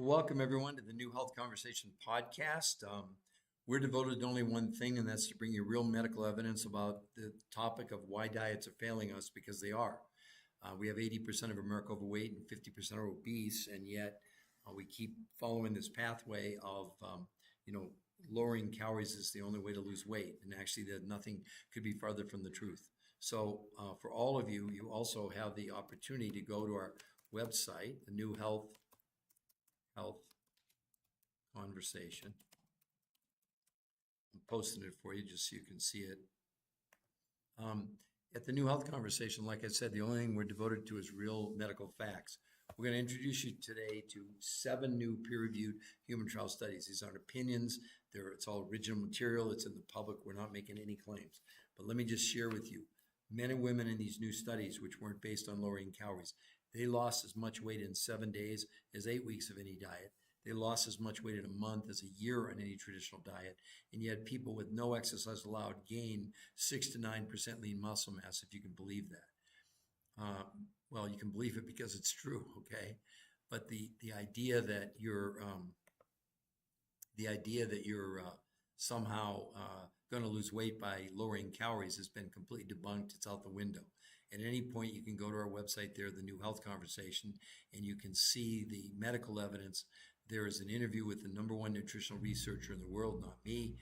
Welcome, everyone, to the New Health Conversation podcast. We're devoted to only one thing, and that's to bring you real medical evidence about the topic of why diets are failing us, because they are. We have 80% of America overweight and 50% are obese, and yet we keep following this pathway of, lowering calories is the only way to lose weight. And actually, that nothing could be farther from the truth. So, for all of you, you also have the opportunity to go to our website, the New Health Conversation. I'm posting it for you just so you can see it. At the New Health Conversation, like I said, the only thing we're devoted to is real medical facts. We're going to introduce you today to 7 new peer-reviewed human trial studies. These aren't opinions. It's all original material. It's in the public. We're not making any claims. But let me just share with you, men and women in these new studies, which weren't based on lowering calories, they lost as much weight in 7 days as 8 weeks of any diet. They lost as much weight in a month as a year on any traditional diet. And yet people with no exercise allowed gain 6 to 9% lean muscle mass, if you can believe that. Well, you can believe it because it's true, okay? But the idea that you're somehow going to lose weight by lowering calories has been completely debunked. It's out the window. At any point, you can go to our website there, the New Health Conversation, and you can see the medical evidence. There is an interview with the #1 nutritional researcher in the world, not me,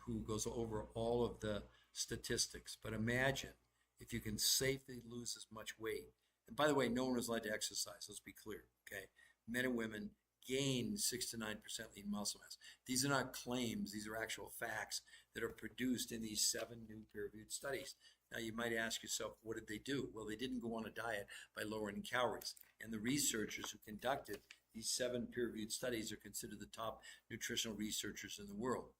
who goes over all of the statistics. But imagine if you can safely lose as much weight. And by the way, no one was allowed to exercise. Let's be clear, okay? Men and women gain 6 to 9% lean muscle mass. These are not claims. These are actual facts that are produced in these 7 new peer-reviewed studies. Now, you might ask yourself, what did they do? Well, they didn't go on a diet by lowering calories. And the researchers who conducted these 7 peer-reviewed studies are considered the top nutritional researchers in the world.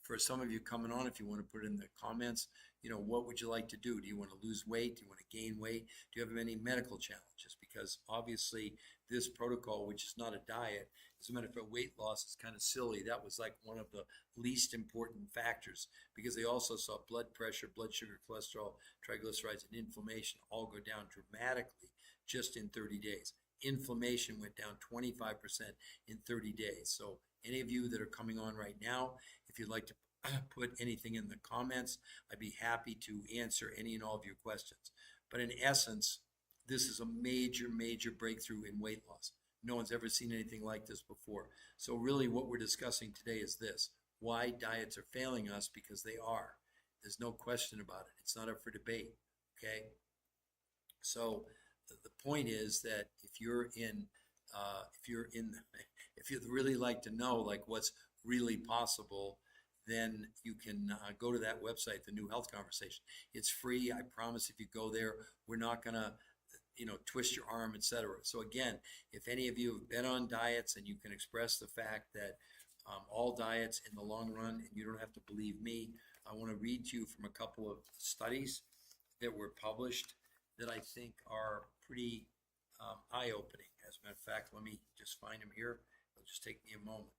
For some of you coming on, if you want to put it in the comments, what would you like to do? Do you want to lose weight? Do you want to gain weight? Do you have any medical challenges? Because obviously this protocol, which is not a diet, as a matter of fact, weight loss is kind of silly. That was like one of the least important factors, because they also saw blood pressure, blood sugar, cholesterol, triglycerides, and inflammation all go down dramatically just in 30 days. Inflammation went down 25% in 30 days. So any of you that are coming on right now, if you'd like to put anything in the comments, I'd be happy to answer any and all of your questions. But in essence, this is a major, major breakthrough in weight loss. No one's ever seen anything like this before. So really what we're discussing today is this: why diets are failing us, because they are. There's no question about it. It's not up for debate, okay? So the point is that if you'd really like to know like what's really possible, then you can go to that website, the New Health Conversation. It's free. I promise if you go there, we're not going to twist your arm, etc. So again, if any of you have been on diets and you can express the fact that all diets in the long run, and you don't have to believe me, I want to read to you from a couple of studies that were published that I think are pretty eye-opening. As a matter of fact, let me just find them here. It'll just take me a moment.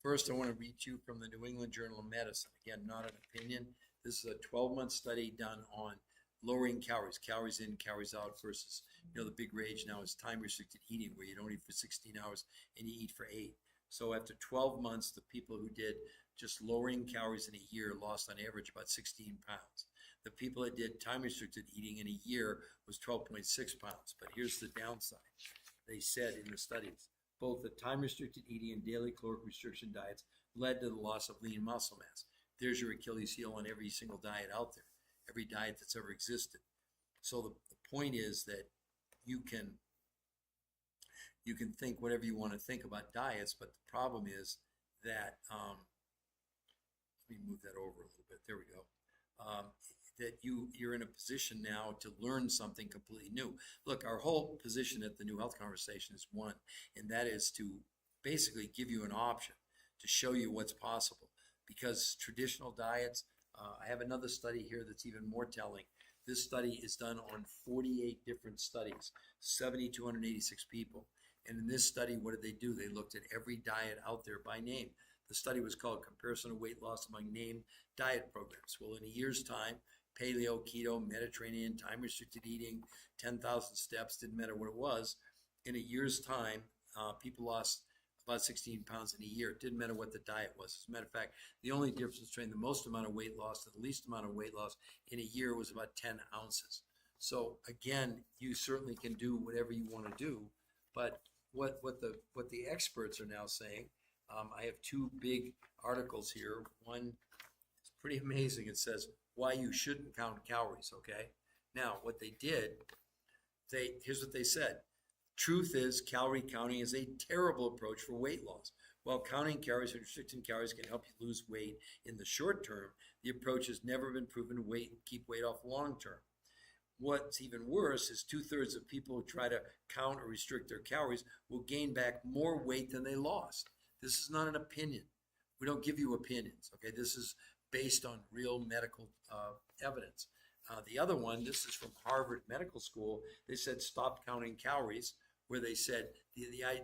First, I want to read to you from the New England Journal of Medicine. Again, not an opinion. This is a 12-month study done on lowering calories in, calories out, versus, the big rage now is time-restricted eating, where you don't eat for 16 hours and you eat for 8. So after 12 months, the people who did just lowering calories in a year lost on average about 16 pounds. The people that did time-restricted eating in a year was 12.6 pounds. But here's the downside. They said in the studies, both the time-restricted eating and daily caloric restriction diets led to the loss of lean muscle mass. There's your Achilles heel on every single diet out there, every diet that's ever existed. So the point is that you can think whatever you want to think about diets, but the problem is that, let me move that over a little bit. There we go. That you're in a position now to learn something completely new. Look, our whole position at the New Health Conversation is one, and that is to basically give you an option, to show you what's possible. Because traditional diets, I have another study here that's even more telling. This study is done on 48 different studies, 7,286 people. And in this study, what did they do? They looked at every diet out there by name. The study was called Comparison of Weight Loss Among Named Diet Programs. Well, in a year's time, paleo, keto, Mediterranean, time-restricted eating, 10,000 steps, didn't matter what it was. In a year's time, people lost about 16 pounds in a year. It didn't matter what the diet was. As a matter of fact, the only difference between the most amount of weight loss and the least amount of weight loss in a year was about 10 ounces. So again, you certainly can do whatever you want to do, but what the experts are now saying, I have two big articles here. One is pretty amazing. It says why you shouldn't count calories. Okay, now what they did, here's what they said. Truth is, calorie counting is a terrible approach for weight loss. While counting calories and restricting calories can help you lose weight in the short term, the approach has never been proven to keep weight off long term. What's even worse is 2/3 of people who try to count or restrict their calories will gain back more weight than they lost. This is not an opinion. We don't give you opinions, okay? This is based on real medical evidence. The other one, this is from Harvard Medical School. They said stop counting calories, where they said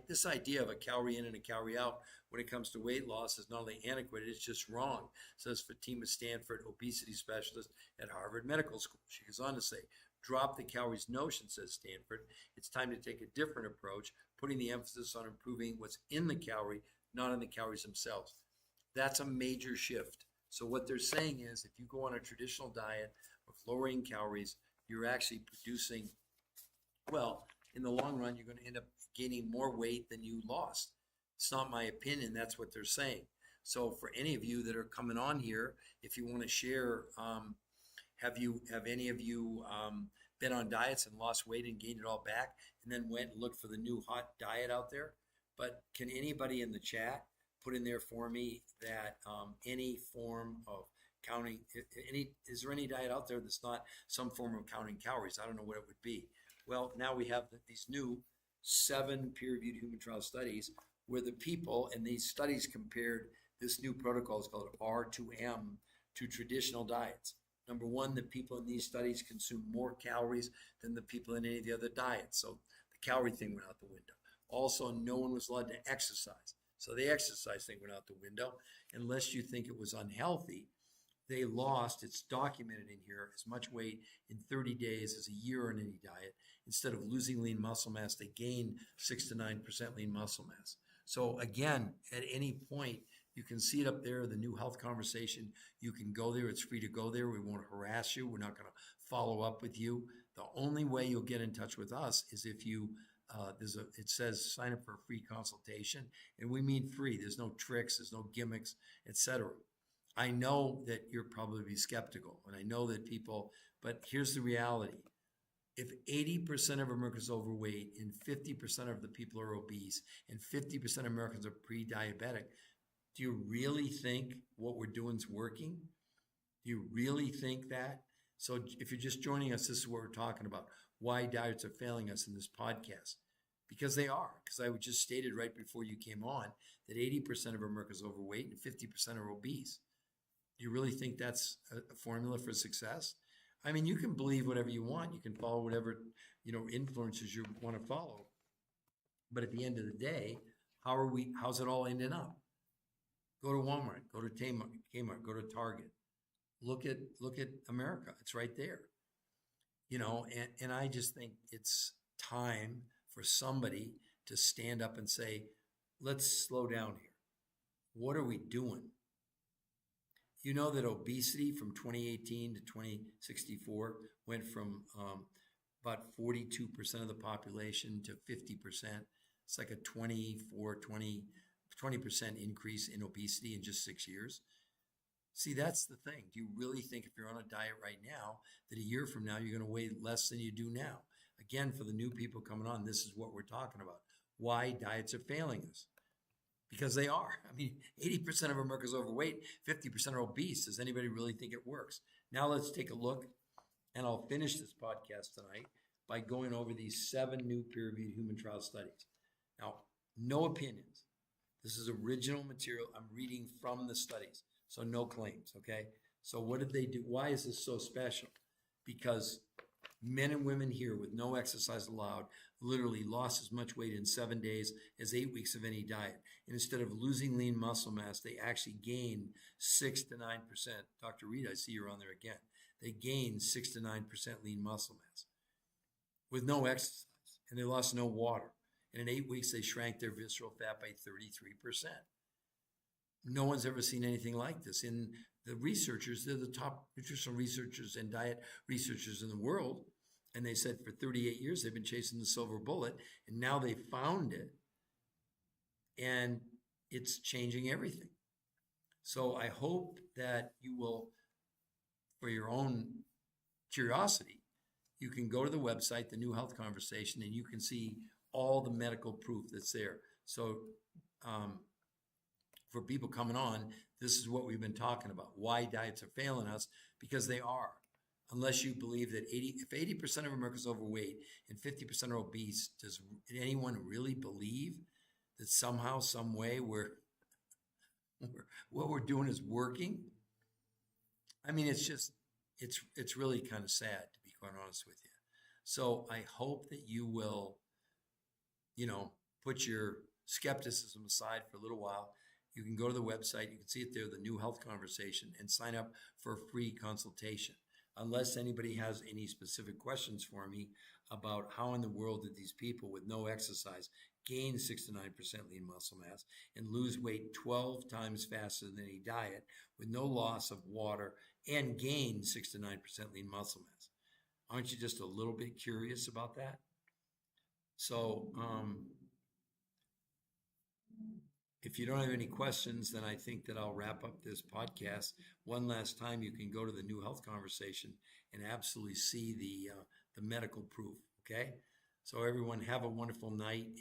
this idea of a calorie in and a calorie out when it comes to weight loss is not only antiquated, it's just wrong, says Fatima Stanford, obesity specialist at Harvard Medical School. She goes on to say, drop the calories notion, says Stanford. It's time to take a different approach, putting the emphasis on improving what's in the calorie, not in the calories themselves. That's a major shift. So what they're saying is if you go on a traditional diet of lowering calories, you're actually producing, well, in the long run, you're going to end up gaining more weight than you lost. It's not my opinion. That's what they're saying. So for any of you that are coming on here, if you want to share, have any of you been on diets and lost weight and gained it all back and then went and looked for the new hot diet out there? But can anybody in the chat put in there for me that any form of counting, is there any diet out there that's not some form of counting calories? I don't know what it would be. Well, now we have these new 7 peer-reviewed human trial studies where the people, and these studies compared this new protocol, is called R2M, to traditional diets. Number one, the people in these studies consume more calories than the people in any of the other diets. So the calorie thing went out the window. Also, no one was allowed to exercise. So the exercise thing went out the window. Unless you think it was unhealthy, they lost, it's documented in here, as much weight in 30 days as a year on any diet. Instead of losing lean muscle mass, they gained 6 to 9% lean muscle mass. So again, at any point, you can see it up there, the New Health Conversation. You can go there. It's free to go there. We won't harass you. We're not going to follow up with you. The only way you'll get in touch with us is if you, it says sign up for a free consultation. And we mean free. There's no tricks. There's no gimmicks, etc. I know that you're probably skeptical, and I know that people, but here's the reality. If 80% of Americans are overweight and 50% of the people are obese and 50% of Americans are pre-diabetic, do you really think what we're doing is working? Do you really think that? So if you're just joining us, this is what we're talking about, why diets are failing us in this podcast. Because they are, because I just stated right before you came on that 80% of Americans are overweight and 50% are obese. Do you really think that's a formula for success? I mean, you can believe whatever you want. You can follow whatever, influences you want to follow. But at the end of the day, how's it all ending up? Go to Walmart, go to Kmart, go to Target. Look at America. It's right there. And I just think it's time for somebody to stand up and say, let's slow down here. What are we doing? You know that obesity from 2018 to 2064 went from about 42% of the population to 50%. It's like a 20% increase in obesity in just 6 years. See, that's the thing. Do you really think if you're on a diet right now that a year from now you're going to weigh less than you do now? Again, for the new people coming on, this is what we're talking about. Why diets are failing us. Because they are. I mean, 80% of America's overweight, 50% are obese. Does anybody really think it works? Now let's take a look, and I'll finish this podcast tonight by going over these 7 new peer-reviewed human trial studies. Now, no opinions. This is original material. I'm reading from the studies, so no claims, okay? So what did they do? Why is this so special? Because Men and women here with no exercise allowed literally lost as much weight in 7 days as 8 weeks of any diet. And instead of losing lean muscle mass, they actually gained 6 to 9%. Dr. Reed, I see you're on there again. They gained 6 to 9% lean muscle mass with no exercise, and they lost no water. And in 8 weeks, they shrank their visceral fat by 33%. No one's ever seen anything like this. And the researchers, they're the top nutritional researchers and diet researchers in the world. And they said for 38 years, they've been chasing the silver bullet, and now they found it, and it's changing everything. So I hope that you will, for your own curiosity, you can go to the website, the New Health Conversation, and you can see all the medical proof that's there. So for people coming on, this is what we've been talking about. Why diets are failing us, because they are. Unless you believe that if 80% of Americans are overweight and 50% are obese, does anyone really believe that somehow, some way, what we're doing is working? I mean, it's really kind of sad, to be quite honest with you. So I hope that you will, put your skepticism aside for a little while. You can go to the website, you can see it there, the New Health Conversation, and sign up for a free consultation. Unless anybody has any specific questions for me about how in the world did these people with no exercise gain 6 to 9% lean muscle mass and lose weight 12 times faster than any diet with no loss of water and gain 6 to 9% lean muscle mass. Aren't you just a little bit curious about that? So, if you don't have any questions, then I think that I'll wrap up this podcast. One last time, you can go to the New Health Conversation and absolutely see the medical proof, okay? So everyone, have a wonderful night.